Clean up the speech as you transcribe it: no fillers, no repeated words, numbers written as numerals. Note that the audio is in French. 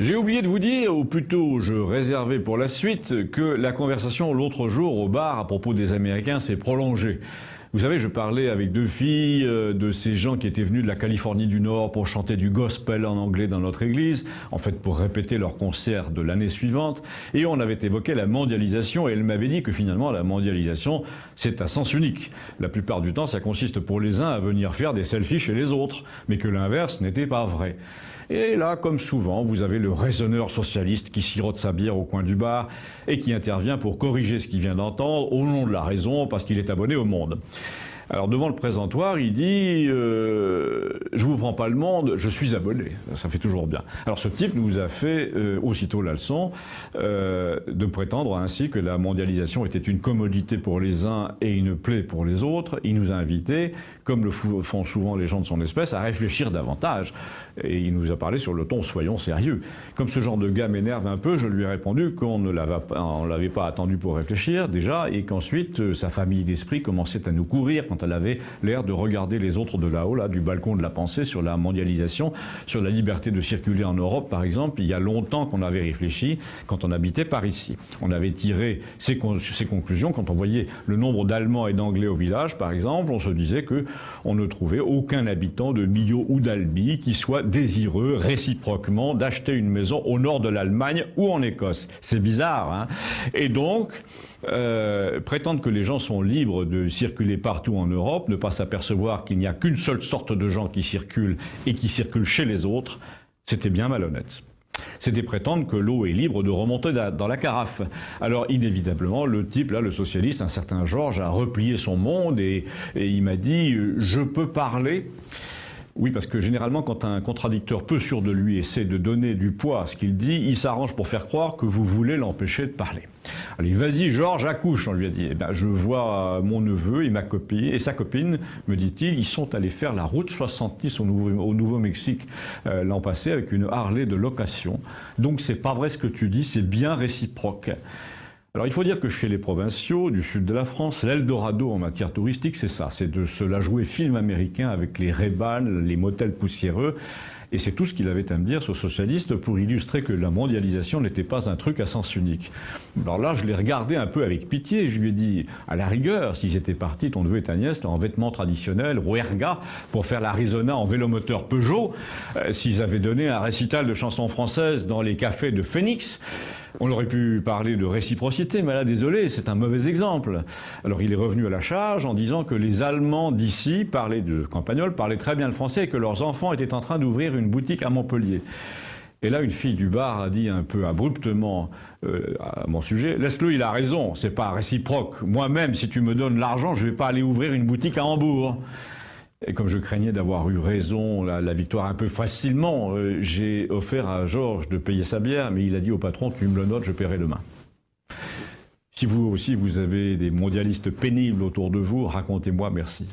J'ai oublié de vous dire, ou plutôt je réservais pour la suite, que la conversation l'autre jour au bar à propos des Américains s'est prolongée. Vous savez, je parlais avec deux filles de ces gens qui étaient venus de la Californie du Nord pour chanter du gospel en anglais dans notre église, en fait pour répéter leur concert de l'année suivante, et on avait évoqué la mondialisation, et elle m'avait dit que finalement la mondialisation, c'est à sens unique. La plupart du temps, ça consiste pour les uns à venir faire des selfies chez les autres, mais que l'inverse n'était pas vrai. Et là, comme souvent, vous avez le raisonneur socialiste qui sirote sa bière au coin du bar et qui intervient pour corriger ce qu'il vient d'entendre au nom de la raison parce qu'il est abonné au Monde. Alors devant le présentoir, il dit je vous prends pas le Monde, je suis abonné. Ça fait toujours bien. Alors ce type nous a fait aussitôt la leçon de prétendre ainsi que la mondialisation était une commodité pour les uns et une plaie pour les autres. Il nous a invités, comme le font souvent les gens de son espèce, à réfléchir davantage. Et il nous a parlé sur le ton « soyons sérieux ». Comme ce genre de gars m'énerve un peu, je lui ai répondu qu'on ne l'avait pas attendu pour réfléchir déjà, et qu'ensuite sa famille d'esprit commençait à nous courir quand elle avait l'air de regarder les autres de là-haut, là, du balcon de la pensée, sur la mondialisation, sur la liberté de circuler en Europe, par exemple. Il y a longtemps qu'on avait réfléchi quand on habitait par ici. On avait tiré ces conclusions quand on voyait le nombre d'Allemands et d'Anglais au village, par exemple. On se disait qu'on ne trouvait aucun habitant de Millau ou d'Albi qui soit désireux réciproquement d'acheter une maison au nord de l'Allemagne ou en Écosse. C'est bizarre, hein? Et donc, prétendre que les gens sont libres de circuler partout en Europe, ne pas s'apercevoir qu'il n'y a qu'une seule sorte de gens qui circulent et qui circulent chez les autres, c'était bien malhonnête. C'était prétendre que l'eau est libre de remonter dans la carafe. Alors inévitablement, le type, là, le socialiste, un certain Georges, a replié son monde et il m'a dit « je peux parler ». Oui, parce que généralement, quand un contradicteur peu sûr de lui essaie de donner du poids à ce qu'il dit, il s'arrange pour faire croire que vous voulez l'empêcher de parler. Allez, vas-y, Georges, accouche, on lui a dit. Eh ben, je vois mon neveu et sa copine, me dit-il, ils sont allés faire la route 70 au Nouveau-Mexique l'an passé avec une Harley de location. Donc c'est pas vrai ce que tu dis, c'est bien réciproque. Alors il faut dire que chez les provinciaux du sud de la France, l'Eldorado en matière touristique, c'est ça, c'est de se la jouer film américain avec les Ray-Ban, les motels poussiéreux. Et c'est tout ce qu'il avait à me dire, ce socialiste, pour illustrer que la mondialisation n'était pas un truc à sens unique. Alors là, je l'ai regardé un peu avec pitié, je lui ai dit, à la rigueur, s'ils étaient partis, ton neveu et ta nièce, en vêtements traditionnels, Rouerga, pour faire l'Arizona en vélomoteur Peugeot, s'ils avaient donné un récital de chansons françaises dans les cafés de Phoenix, on aurait pu parler de réciprocité, mais là, désolé, c'est un mauvais exemple. Alors il est revenu à la charge en disant que les Allemands d'ici, de Campagnol, parlaient très bien le français et que leurs enfants étaient en train d'ouvrir une boutique à Montpellier. Et là, une fille du bar a dit un peu abruptement à mon sujet, laisse-le, il a raison, c'est pas réciproque. Moi-même, si tu me donnes l'argent, je vais pas aller ouvrir une boutique à Hambourg. Et comme je craignais d'avoir eu raison, la victoire un peu facilement, j'ai offert à Georges de payer sa bière, mais il a dit au patron, tu me le notes, je paierai demain. Si vous aussi, vous avez des mondialistes pénibles autour de vous, racontez-moi, merci.